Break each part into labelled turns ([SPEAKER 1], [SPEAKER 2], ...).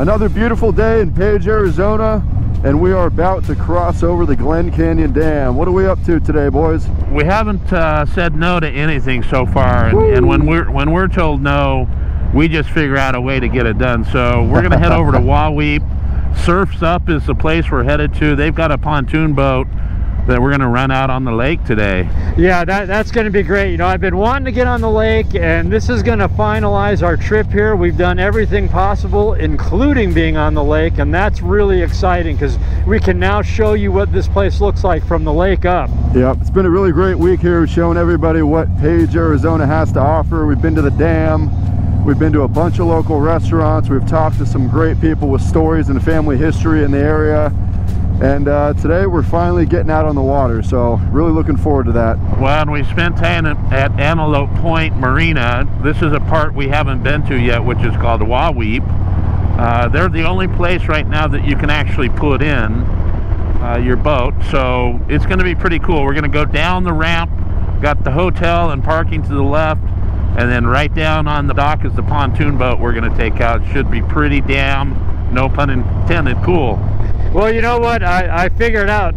[SPEAKER 1] Another beautiful day in Page, Arizona, and we are about to cross over the Glen Canyon Dam. What are we up to today, boys?
[SPEAKER 2] We haven't said no to anything so far, and when we're told no, we just figure out a way to get it done. So we're going to head over to Waweep. Surf's Up is the place we're headed to. They've got a pontoon boat that we're going to run out on the lake today.
[SPEAKER 3] Yeah, that's going to be great. You know, I've been wanting to get on the lake, and this is going to finalize our trip here. We've done everything possible, including being on the lake, and that's really exciting because we can now show you what this place looks like from the lake up.
[SPEAKER 1] Yep, it's been a really great week here, showing everybody what Page, Arizona has to offer. We've been to the dam. We've been to a bunch of local restaurants. We've talked to some great people with stories and family history in the area. And today we're finally getting out on the water, so really looking forward to that.
[SPEAKER 2] Well, and we spent time at Antelope Point Marina. This is a part we haven't been to yet, which is called Waweep. They're the only place right now that you can actually put in your boat, so it's going to be pretty cool. We're going to go down the ramp, got the hotel and parking to the left, and then right down on the dock is the pontoon boat we're going to take out. Should be pretty damn, no pun intended, cool.
[SPEAKER 3] Well, you know what? I figured out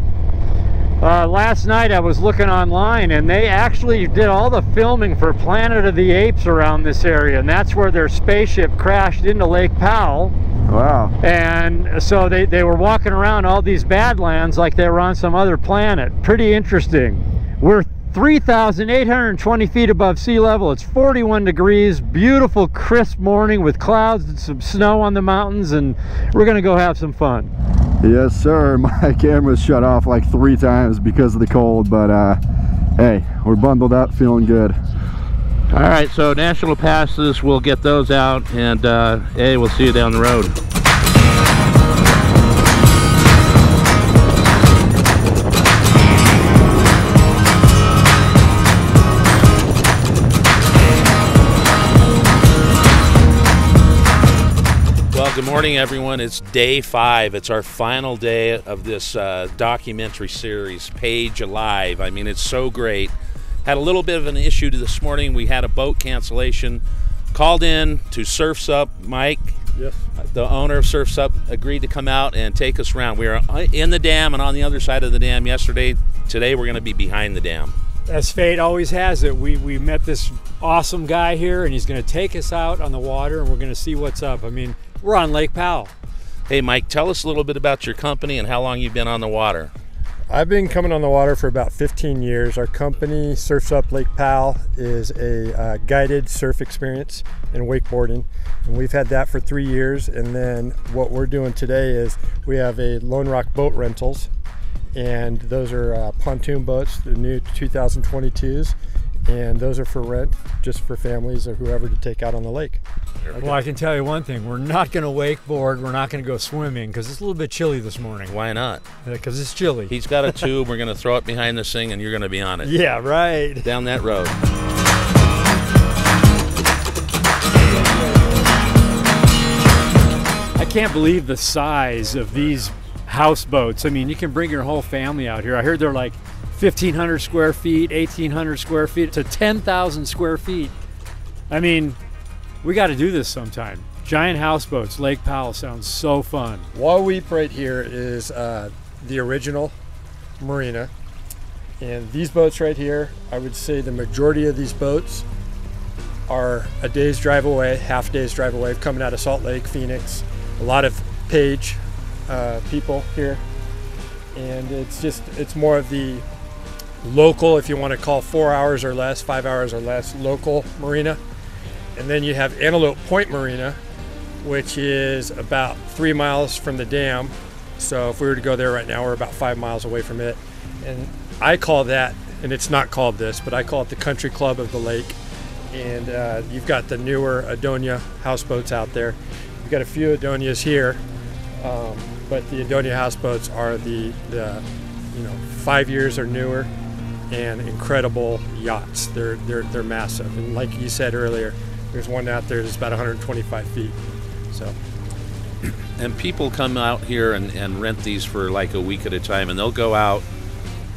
[SPEAKER 3] last night. I was looking online, and they actually did all the filming for Planet of the Apes around this area, and that's where their spaceship crashed into Lake Powell.
[SPEAKER 1] Wow.
[SPEAKER 3] And so they were walking around all these badlands like they were on some other planet. Pretty interesting. We're 3,820 feet above sea level. It's 41 degrees, beautiful crisp morning with clouds and some snow on the mountains, and we're gonna go have some fun.
[SPEAKER 1] Yes, sir. My camera's shut off like 3 times because of the cold, but hey, we're bundled up, feeling good.
[SPEAKER 2] All right, so national passes, we'll get those out, and hey, we'll see you down the road. Good morning, everyone. It's day 5. It's our final day of this documentary series, Page Alive. I mean, it's so great. Had a little bit of an issue this morning. We had a boat cancellation. Called in to Surf's Up. Mike,
[SPEAKER 3] yes,
[SPEAKER 2] the owner of Surf's Up, agreed to come out and take us around. We were in the dam and on the other side of the dam yesterday. Today we're going to be behind the dam.
[SPEAKER 3] As fate always has it, we met this awesome guy here, and he's going to take us out on the water, and we're going to see what's up. I mean, we're on Lake Powell.
[SPEAKER 2] Hey, Mike, tell us a little bit about your company and how long you've been on the water.
[SPEAKER 4] I've been coming on the water for about 15 years. Our company, Surf's Up Lake Powell, is a guided surf experience and wakeboarding. And we've had that for 3 years. And then what we're doing today is we have a Lone Rock boat rentals. And those are pontoon boats, the new 2022s. And those are for rent, just for families or whoever to take out on the lake.
[SPEAKER 3] Well, I can tell you one thing. We're not going to wakeboard. We're not going to go swimming because it's a little bit chilly this morning.
[SPEAKER 2] Why not?
[SPEAKER 3] Because it's chilly.
[SPEAKER 2] He's got a tube. We're going to throw it behind this thing, and you're going to be on it.
[SPEAKER 3] Yeah, right.
[SPEAKER 2] Down that road.
[SPEAKER 3] I can't believe the size of these houseboats. I mean, you can bring your whole family out here. I heard they're like 1,500 square feet, 1,800 square feet to 10,000 square feet. I mean, we got to do this sometime. Giant houseboats, Lake Powell sounds so fun.
[SPEAKER 4] Waweep right here is the original marina. And these boats right here, I would say the majority of these boats are a day's drive away, half day's drive away, coming out of Salt Lake, Phoenix. A lot of Page people here. And it's more of the local, if you want to call 4 hours or less, 5 hours or less, local marina. And then you have Antelope Point Marina, which is about 3 miles from the dam. So if we were to go there right now, we're about 5 miles away from it. And I call that, and it's not called this, but I call it the country club of the lake. And you've got the newer Adonia houseboats out there. You've got a few Adonias here, but the Adonia houseboats are the 5 years or newer, and incredible yachts. They're massive, and like you said earlier, there's one out there that's about 125 feet. So,
[SPEAKER 2] and people come out here and rent these for like a week at a time, and they'll go out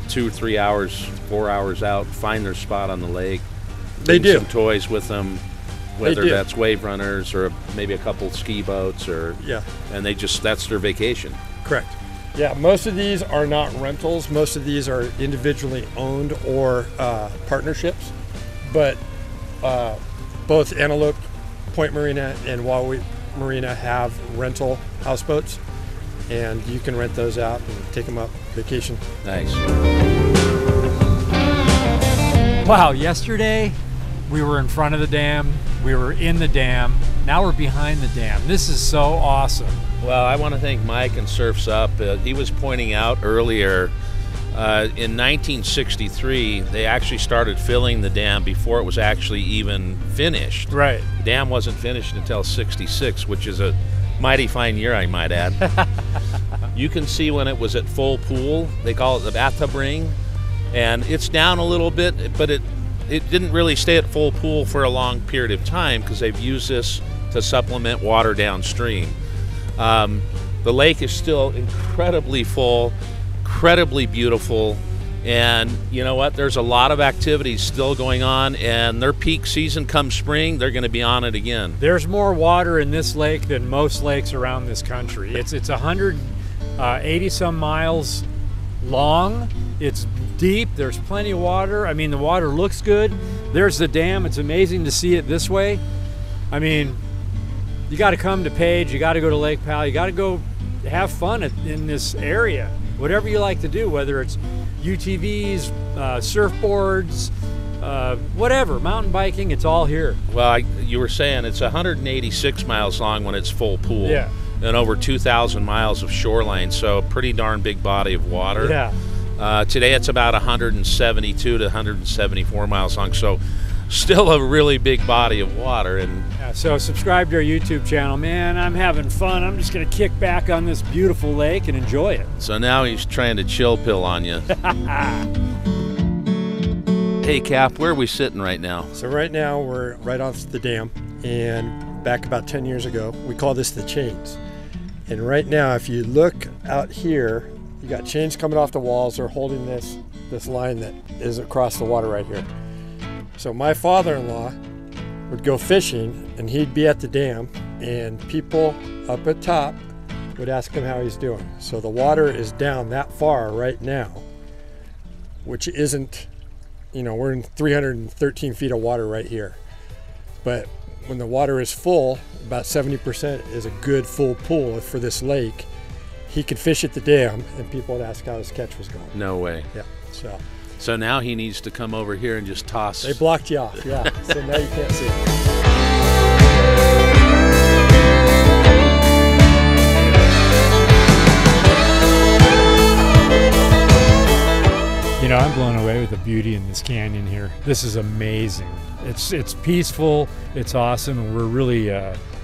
[SPEAKER 2] 2 or 3 hours, 4 hours out, find their spot on the lake.
[SPEAKER 4] They do
[SPEAKER 2] some toys with them, whether that's wave runners or maybe a couple ski boats, or and that's their vacation.
[SPEAKER 4] Correct. Yeah, most of these are not rentals. Most of these are individually owned or partnerships. But both Antelope Point Marina and Wahweap Marina have rental houseboats, and you can rent those out and take them up vacation.
[SPEAKER 2] Nice.
[SPEAKER 3] Wow, yesterday we were in front of the dam, we were in the dam, now we're behind the dam. This is so awesome.
[SPEAKER 2] Well, I want to thank Mike and Surfs Up. He was pointing out earlier, in 1963, they actually started filling the dam before it was actually even finished.
[SPEAKER 3] Right.
[SPEAKER 2] The dam wasn't finished until 66, which is a mighty fine year, I might add. You can see when it was at full pool, they call it the bathtub ring, and it's down a little bit, but it didn't really stay at full pool for a long period of time because they've used this to supplement water downstream. The lake is still incredibly full, incredibly beautiful, and you know what? There's a lot of activities still going on, and their peak season comes spring, they're going to be on it again.
[SPEAKER 3] There's more water in this lake than most lakes around this country. It's 180 some miles long. It's deep. There's plenty of water. I mean, the water looks good. There's the dam. It's amazing to see it this way. I mean, you got to come to Page. You got to go to Lake Powell. You got to go have fun in this area. Whatever you like to do, whether it's UTVs, surfboards, whatever, mountain biking, it's all here.
[SPEAKER 2] Well, you were saying it's 186 miles long when it's full pool.
[SPEAKER 3] Yeah.
[SPEAKER 2] And over 2,000 miles of shoreline, so pretty darn big body of water.
[SPEAKER 3] Yeah.
[SPEAKER 2] Today it's about 172 to 174 miles long, so still a really big body of water. And
[SPEAKER 3] so subscribe to our YouTube channel. Man, I'm having fun. I'm just going to kick back on this beautiful lake and enjoy it.
[SPEAKER 2] So now he's trying to chill pill on you. Hey Cap, where are we sitting right now?
[SPEAKER 4] So right now we're right off the dam, and back about 10 years ago, we call this the chains. And right now, if you look out here, you got chains coming off the walls. They're holding this line that is across the water right here. So my father-in-law would go fishing, and he'd be at the dam, and people up at top would ask him how he's doing. So the water is down that far right now, which isn't, you know, we're in 313 feet of water right here. But when the water is full, about 70% is a good full pool for this lake. He could fish at the dam, and people would ask how his catch was going.
[SPEAKER 2] No way.
[SPEAKER 4] Yeah.
[SPEAKER 2] So now he needs to come over here and just toss.
[SPEAKER 4] They blocked you off, yeah. So now you can't see it.
[SPEAKER 3] You know, I'm blown away with the beauty in this canyon here. This is amazing. It's peaceful, it's awesome, and we're really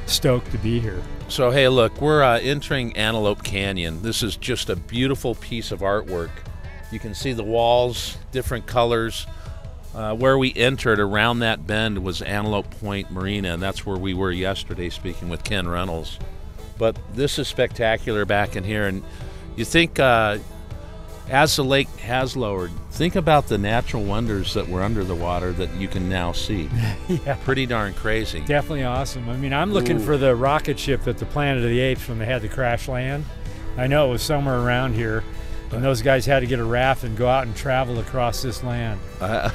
[SPEAKER 3] stoked to be here.
[SPEAKER 2] So hey, look, we're entering Antelope Canyon. This is just a beautiful piece of artwork. You can see the walls, different colors. Where we entered around that bend was Antelope Point Marina, and that's where we were yesterday speaking with Ken Reynolds. But this is spectacular back in here, and you think as the lake has lowered, think about the natural wonders that were under the water that you can now see.
[SPEAKER 3] Yeah.
[SPEAKER 2] Pretty darn crazy.
[SPEAKER 3] Definitely awesome. I mean, I'm looking for the rocket ship at the Planet of the Apes when they had the crash land. I know it was somewhere around here, and those guys had to get a raft and go out and travel across this land.
[SPEAKER 2] Okay,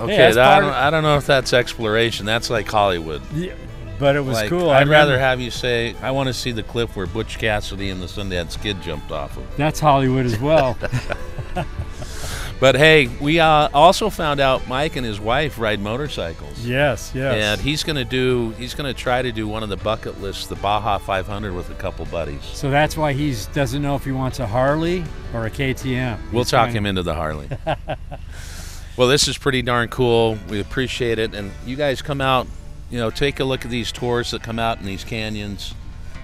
[SPEAKER 3] Hey,
[SPEAKER 2] I don't know if that's exploration. That's like Hollywood.
[SPEAKER 3] Yeah, but it was
[SPEAKER 2] like,
[SPEAKER 3] cool.
[SPEAKER 2] I'd rather have you say, I want to see the cliff where Butch Cassidy and the Sundance Kid jumped off of.
[SPEAKER 3] That's Hollywood as well.
[SPEAKER 2] But hey, we also found out Mike and his wife ride motorcycles.
[SPEAKER 3] Yes, yes.
[SPEAKER 2] And he's going to try to do one of the bucket lists, the Baja 500, with a couple buddies.
[SPEAKER 3] So that's why he doesn't know if he wants a Harley or a KTM.
[SPEAKER 2] We'll talk him into the Harley. Well, this is pretty darn cool. We appreciate it. And you guys come out, you know, take a look at these tours that come out in these canyons.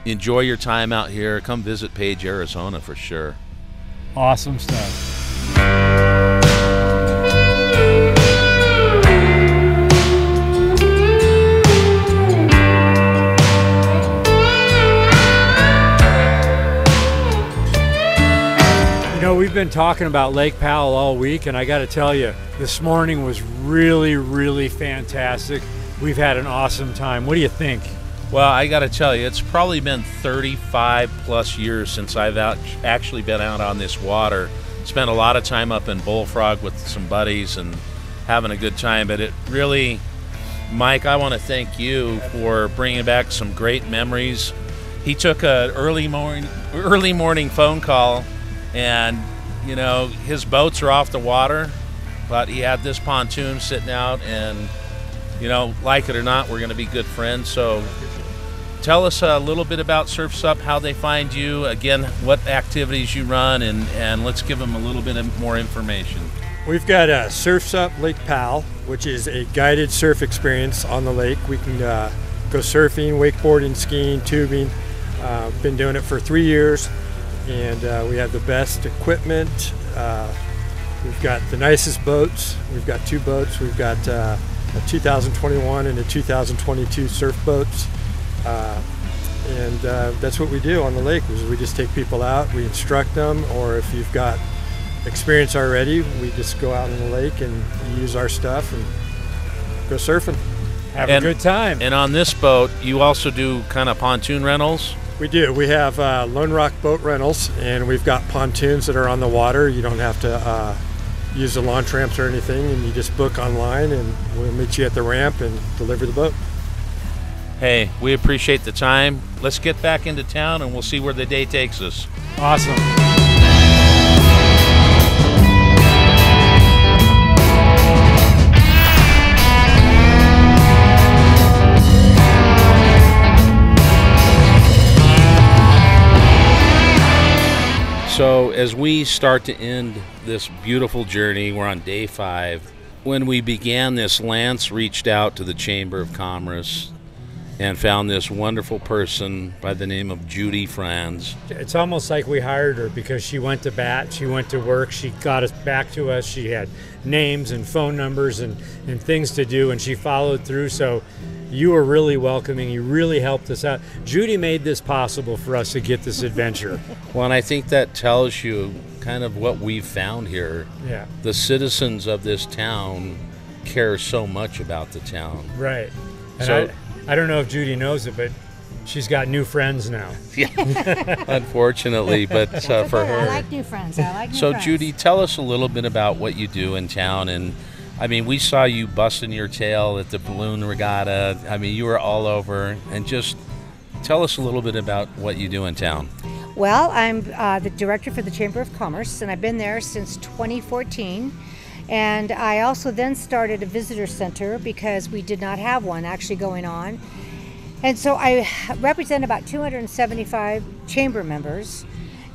[SPEAKER 2] Enjoy your time out here. Come visit Page, Arizona for sure.
[SPEAKER 3] Awesome stuff. You know, we've been talking about Lake Powell all week, and I got to tell you, this morning was really, really fantastic. We've had an awesome time. What do you think?
[SPEAKER 2] Well, I got to tell you, it's probably been 35 plus years since I've actually been out on this water. Spent a lot of time up in Bullfrog with some buddies and having a good time. But it really, Mike, I want to thank you for bringing back some great memories. He took an early morning phone call, and you know, his boats are off the water, but he had this pontoon sitting out, and you know, like it or not, we're going to be good friends. So tell us a little bit about Surf's Up, how they find you, again, what activities you run, and let's give them a little bit more information.
[SPEAKER 4] We've got Surf's Up Lake Powell, which is a guided surf experience on the lake. We can go surfing, wakeboarding, skiing, tubing. Been doing it for 3 years, and we have the best equipment. We've got the nicest boats. We've got 2 boats. We've got a 2021 and a 2022 surf boats. And that's what we do on the lake, is we just take people out, we instruct them, or if you've got experience already, we just go out on the lake and use our stuff and go surfing.
[SPEAKER 3] Have a good time.
[SPEAKER 2] And on this boat, you also do kind of pontoon rentals?
[SPEAKER 4] We do. We have Lone Rock Boat Rentals, and we've got pontoons that are on the water. You don't have to use the launch ramps or anything, and you just book online, and we'll meet you at the ramp and deliver the boat.
[SPEAKER 2] Hey, we appreciate the time. Let's get back into town, and we'll see where the day takes us.
[SPEAKER 3] Awesome.
[SPEAKER 2] So as we start to end this beautiful journey, we're on day 5. When we began this, Lance reached out to the Chamber of Commerce and found this wonderful person by the name of Judy Franz.
[SPEAKER 3] It's almost like we hired her, because she went to bat, she went to work, she got us back to us, she had names and phone numbers and things to do, and she followed through. So you were really welcoming, you really helped us out. Judy made this possible for us to get this adventure.
[SPEAKER 2] Well, and I think that tells you kind of what we've found here.
[SPEAKER 3] Yeah.
[SPEAKER 2] The citizens of this town care so much about the town.
[SPEAKER 3] Right. And
[SPEAKER 2] So
[SPEAKER 3] I don't know if Judy knows it, but she's got new friends now.
[SPEAKER 2] Unfortunately, but for her.
[SPEAKER 5] I like new friends. I like new
[SPEAKER 2] So
[SPEAKER 5] friends.
[SPEAKER 2] Judy, tell us a little bit about what you do in town. And I mean, we saw you busting your tail at the balloon regatta. I mean, you were all over. And just tell us a little bit about what you do in town.
[SPEAKER 5] Well, I'm the director for the Chamber of Commerce, and I've been there since 2014. And I also then started a visitor center, because we did not have one actually going on. And so I represent about 275 chamber members,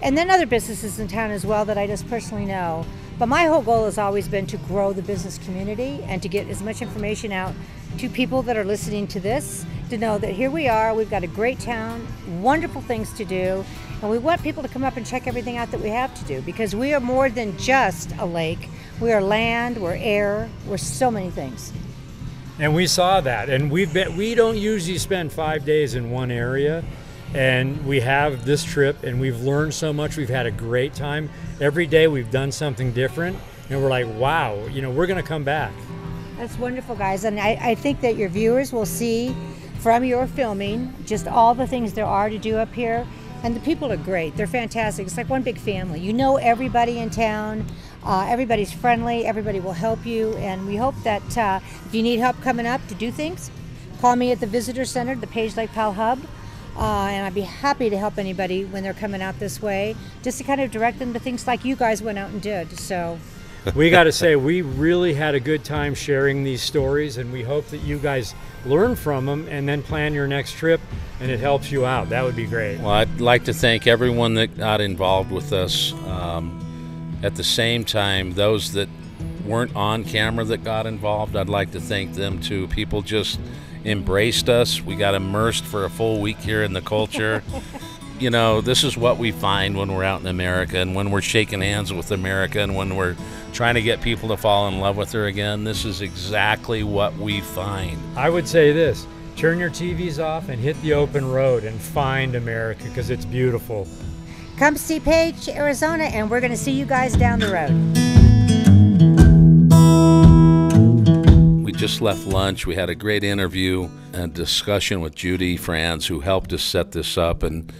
[SPEAKER 5] and then other businesses in town as well that I just personally know. But my whole goal has always been to grow the business community and to get as much information out to people that are listening to this, to know that here we are, we've got a great town, wonderful things to do, and we want people to come up and check everything out that we have to do, because we are more than just a lake. We are land, we're air, we're so many things.
[SPEAKER 3] And we saw that, and we don't usually spend 5 days in one area, and we have this trip, and we've learned so much. We've had a great time. Every day we've done something different, and we're like, wow, you know, we're gonna come back.
[SPEAKER 5] That's wonderful, guys, and I think that your viewers will see from your filming just all the things there are to do up here, and the people are great. They're fantastic. It's like one big family. You know everybody in town. Everybody's friendly, everybody will help you, and we hope that if you need help coming up to do things, call me at the Visitor Center, the Page Lake Powell Hub, and I'd be happy to help anybody when they're coming out this way, just to kind of direct them to things like you guys went out and did. So
[SPEAKER 3] We got to say, we really had a good time sharing these stories, and we hope that you guys learn from them and then plan your next trip, and it helps you out. That would be great.
[SPEAKER 2] Well, I'd like to thank everyone that got involved with us. At the same time, those that weren't on camera that got involved, I'd like to thank them too. People just embraced us. We got immersed for a full week here in the culture. You know, this is what we find when we're out in America, and when we're shaking hands with America, and when we're trying to get people to fall in love with her again. This is exactly what we find.
[SPEAKER 3] I would say this: turn your TVs off and hit the open road and find America, because it's beautiful.
[SPEAKER 5] come see Page, Arizona, and we're going to see you guys down the road.
[SPEAKER 2] We just left lunch. We had a great interview and discussion with Judy Franz, who helped us set this up. And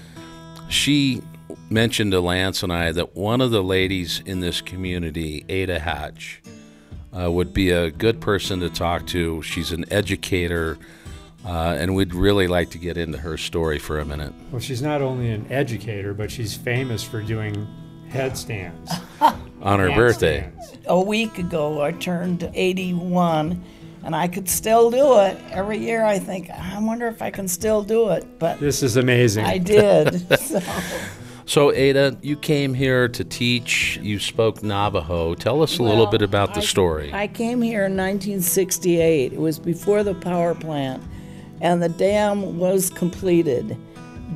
[SPEAKER 2] she mentioned to Lance and I that one of the ladies in this community, Ada Hatch, would be a good person to talk to. She's an educator, and we'd really like to get into her story for a minute.
[SPEAKER 3] Well, she's not only an educator, but she's famous for doing headstands.
[SPEAKER 2] On her birthday.
[SPEAKER 6] A week ago, I turned 81, and I could still do it. Every year I think, I wonder if I can still do it. But
[SPEAKER 3] This is amazing.
[SPEAKER 6] I did.
[SPEAKER 2] So, Ada, you came here to teach. You spoke Navajo. Tell us a little bit about the story.
[SPEAKER 6] I came here in 1968. It was before the power plant, and the dam was completed.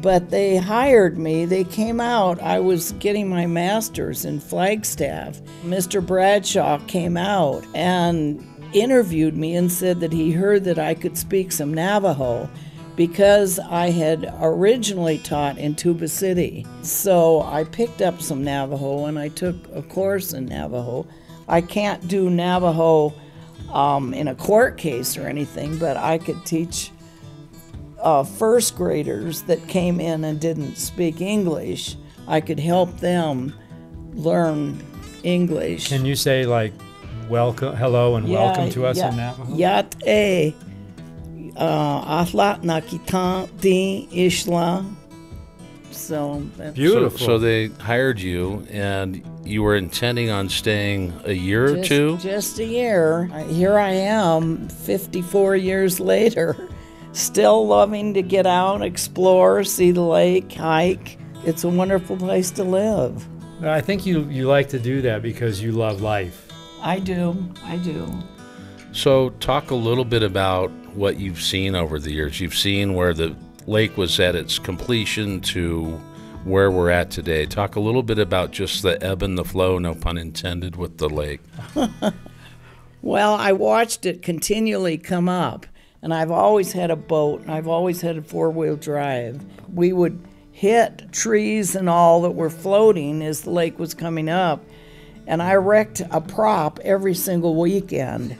[SPEAKER 6] But they hired me. They came out. I was getting my master's in Flagstaff. Mr. Bradshaw came out and interviewed me and said that he heard that I could speak some Navajo because I had originally taught in Tuba City. So I picked up some Navajo and I took a course in Navajo. I can't do Navajo in a court case or anything, but I could teach first graders that came in and didn't speak English. I could help them learn English.
[SPEAKER 3] Can you say like welcome, hello, and welcome to us in Navajo?
[SPEAKER 6] Yat e ahlat nakitan di ishla. So that's
[SPEAKER 3] Beautiful.
[SPEAKER 2] So they hired you, and you were intending on staying a year or two?
[SPEAKER 6] Just a year. Here I am, 54 years later. Still loving to get out, explore, see the lake, hike. It's a wonderful place to live.
[SPEAKER 3] I think you like to do that because you love life.
[SPEAKER 6] I do.
[SPEAKER 2] So talk a little bit about what you've seen over the years. You've seen where the lake was at its completion to where we're at today. Talk a little bit about just the ebb and the flow, no pun intended, with the lake.
[SPEAKER 6] Well, I watched it continually come up. And I've always had a boat, and I've always had a four-wheel drive. We would hit trees and all that were floating as the lake was coming up. And I wrecked a prop every single weekend.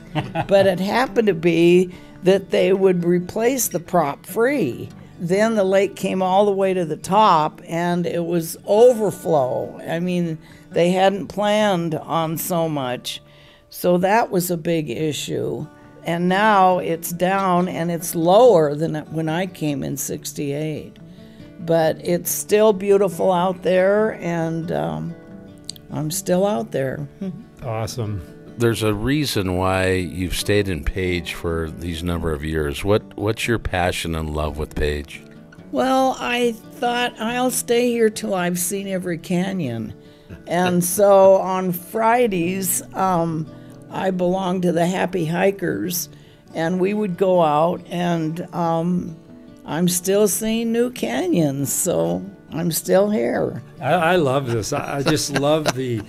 [SPEAKER 6] But it happened to be that they would replace the prop free. Then the lake came all the way to the top, and it was overflow. I mean, they hadn't planned on so much. So that was a big issue. And now it's down and it's lower than when I came in '68. But it's still beautiful out there, and I'm still out there.
[SPEAKER 3] Awesome.
[SPEAKER 2] There's a reason why you've stayed in Page for these number of years. What's your passion and love with Page?
[SPEAKER 6] Well, I thought I'll stay here till I've seen every canyon. And so on Fridays, I belonged to the Happy Hikers, and we would go out, and I'm still seeing new canyons, so I'm still here.
[SPEAKER 3] I love this. I just love the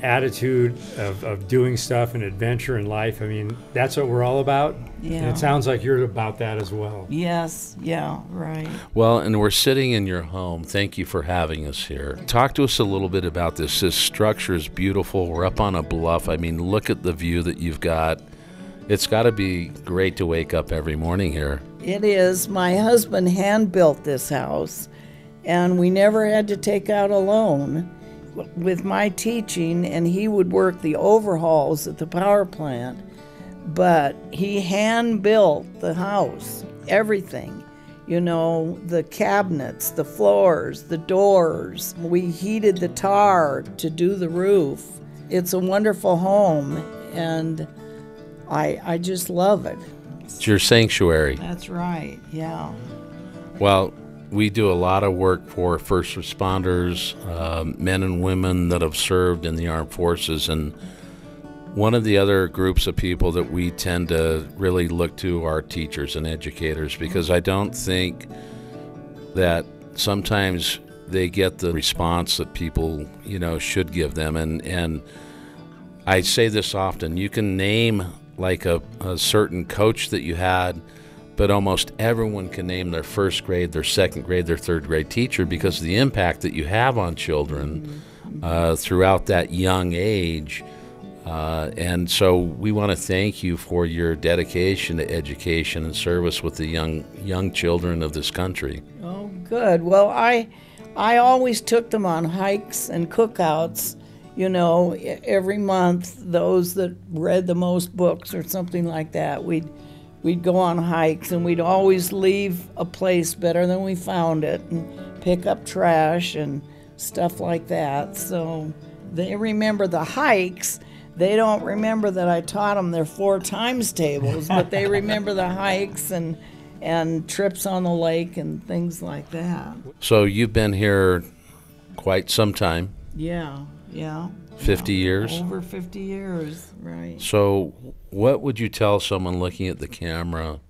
[SPEAKER 3] attitude of doing stuff and adventure in life. I mean, that's what we're all about.
[SPEAKER 6] Yeah.
[SPEAKER 3] And it sounds like you're about that as well.
[SPEAKER 6] Yes, yeah, right.
[SPEAKER 2] Well, and we're sitting in your home. Thank you for having us here. Talk to us a little bit about this. This structure is beautiful. We're up on a bluff. I mean, look at the view that you've got. It's got to be great to wake up every morning here.
[SPEAKER 6] It is. My husband hand-built this house, and we never had to take out a loan. With my teaching, and he would work the overhauls at the power plant, but he hand-built the house, everything. You know, the cabinets, the floors, the doors. We heated the tar to do the roof. It's a wonderful home, and I just love it.
[SPEAKER 2] It's your sanctuary.
[SPEAKER 6] That's right, yeah.
[SPEAKER 2] Well, we do a lot of work for first responders, men and women that have served in the armed forces, and one of the other groups of people that we tend to really look to are teachers and educators, because I don't think that sometimes they get the response that people, should give them. And I say this often, you can name like a certain coach that you had, but almost everyone can name their first grade, their second grade, their third grade teacher, because of the impact that you have on children throughout that young age. And so we want to thank you for your dedication to education and service with the young children of this country.
[SPEAKER 6] Oh, good. Well, I always took them on hikes and cookouts, you know, every month. Those that read the most books or something like that, we'd go on hikes, and we'd always leave a place better than we found it and pick up trash and stuff like that. So they remember the hikes. They don't remember that I taught them their 4 times tables, but they remember the hikes and trips on the lake and things like that.
[SPEAKER 2] So you've been here quite some time.
[SPEAKER 6] Yeah.
[SPEAKER 2] 50 years?
[SPEAKER 6] Over 50 years, right.
[SPEAKER 2] So what would you tell someone looking at the camera?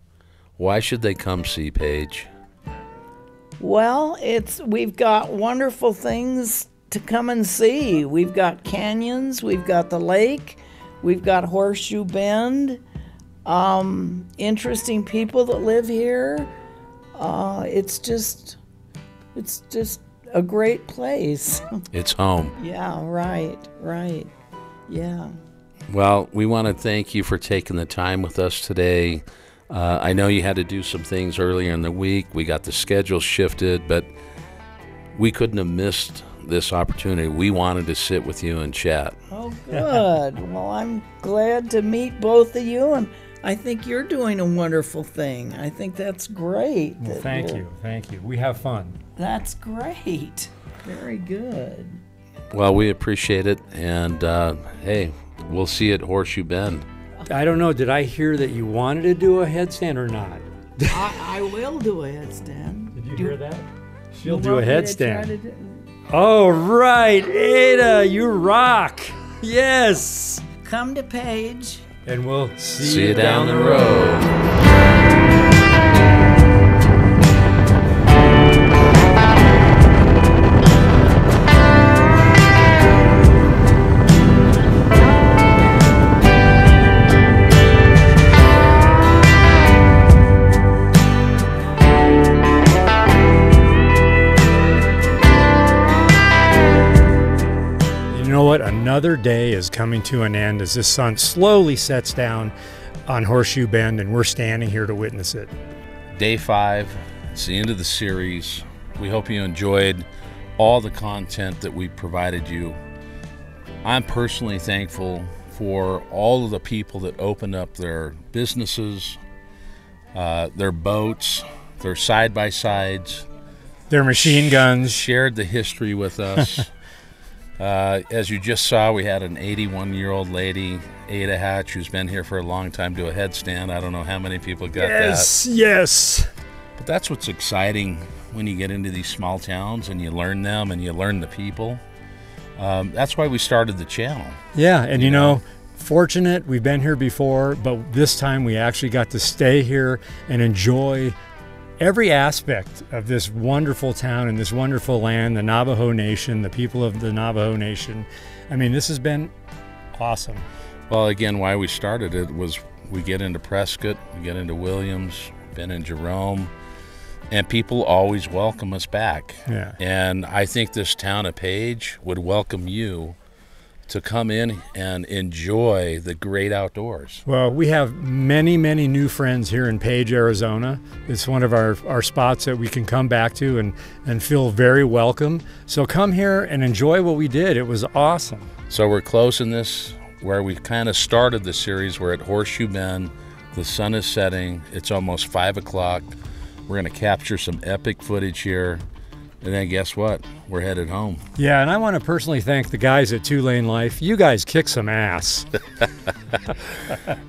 [SPEAKER 2] Why should they come see Page?
[SPEAKER 6] Well, we've got wonderful things to come and see. We've got canyons, we've got the lake, we've got Horseshoe Bend, interesting people that live here. It's just a great place.
[SPEAKER 2] It's home.
[SPEAKER 6] Yeah, right, yeah.
[SPEAKER 2] Well, we want to thank you for taking the time with us today. I know you had to do some things earlier in the week. We got the schedule shifted, but we couldn't have missed this opportunity. We wanted to sit with you and chat.
[SPEAKER 6] Oh, good. Well, I'm glad to meet both of you, and I think you're doing a wonderful thing. I think that's great.
[SPEAKER 3] Well, thank you. We have fun.
[SPEAKER 6] That's great. Very good.
[SPEAKER 2] Well, we appreciate it, and hey, we'll see you at Horseshoe Bend.
[SPEAKER 3] I don't know, did I hear that you wanted to do a headstand or not?
[SPEAKER 6] I will do a headstand.
[SPEAKER 3] Did you hear that? She'll
[SPEAKER 6] You
[SPEAKER 3] do a
[SPEAKER 6] want me to try
[SPEAKER 3] headstand.
[SPEAKER 6] to do-
[SPEAKER 3] Oh, right, Ada, you rock. Yes.
[SPEAKER 6] Come to Page.
[SPEAKER 3] And we'll
[SPEAKER 2] See you down the road.
[SPEAKER 3] You know what? Another day is coming to an end as the sun slowly sets down on Horseshoe Bend, and we're standing here to witness it.
[SPEAKER 2] Day 5, it's the end of the series. We hope you enjoyed all the content that we provided you. I'm personally thankful for all of the people that opened up their businesses, their boats, their side-by-sides,
[SPEAKER 3] Their machine guns.
[SPEAKER 2] shared the history with us. As you just saw, we had an 81-year-old lady, Ada Hatch, who's been here for a long time, do a headstand. I don't know how many people got that.
[SPEAKER 3] Yes.
[SPEAKER 2] But that's what's exciting when you get into these small towns and you learn them and you learn the people. That's why we started the channel.
[SPEAKER 3] Yeah, and you know, fortunate, we've been here before, but this time we actually got to stay here and enjoy every aspect of this wonderful town and this wonderful land, the Navajo Nation, the people of the Navajo Nation. I mean, this has been awesome.
[SPEAKER 2] Well, again, why we started it was we get into Prescott, we get into Williams, been in Jerome, and people always welcome us back.
[SPEAKER 3] Yeah.
[SPEAKER 2] And I think this town of Page would welcome you to come in and enjoy the great outdoors.
[SPEAKER 3] Well, we have many, many new friends here in Page, Arizona. It's one of our spots that we can come back to and feel very welcome. So come here and enjoy what we did. It was awesome.
[SPEAKER 2] So we're closing this where we kind of started the series. We're at Horseshoe Bend. The sun is setting. It's almost 5 o'clock. We're going to capture some epic footage here. And then guess what? We're headed home.
[SPEAKER 3] Yeah, and I want to personally thank the guys at 2 Lane Life. You guys kick some ass.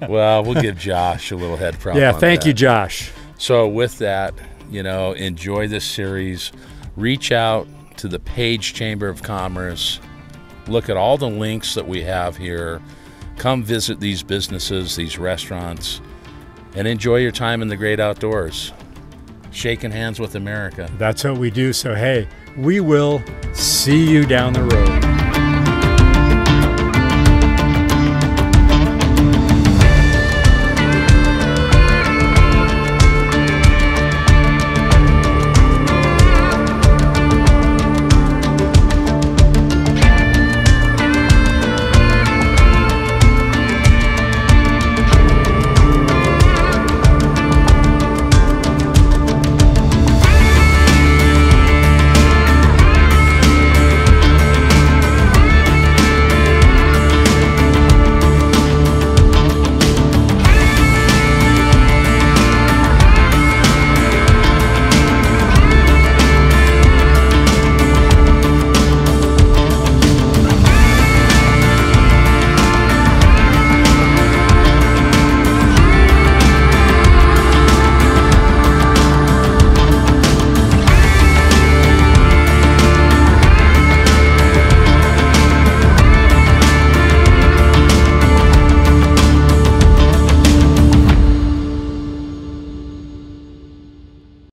[SPEAKER 2] Well, we'll give Josh a little head prop.
[SPEAKER 3] Yeah,
[SPEAKER 2] on
[SPEAKER 3] thank
[SPEAKER 2] that.
[SPEAKER 3] you, Josh.
[SPEAKER 2] So with that, you know, enjoy this series. Reach out to the Page Chamber of Commerce. Look at all the links that we have here. Come visit these businesses, these restaurants, and enjoy your time in the great outdoors. Shaking hands with America.
[SPEAKER 3] That's what we do. So, hey, we will see you down the road.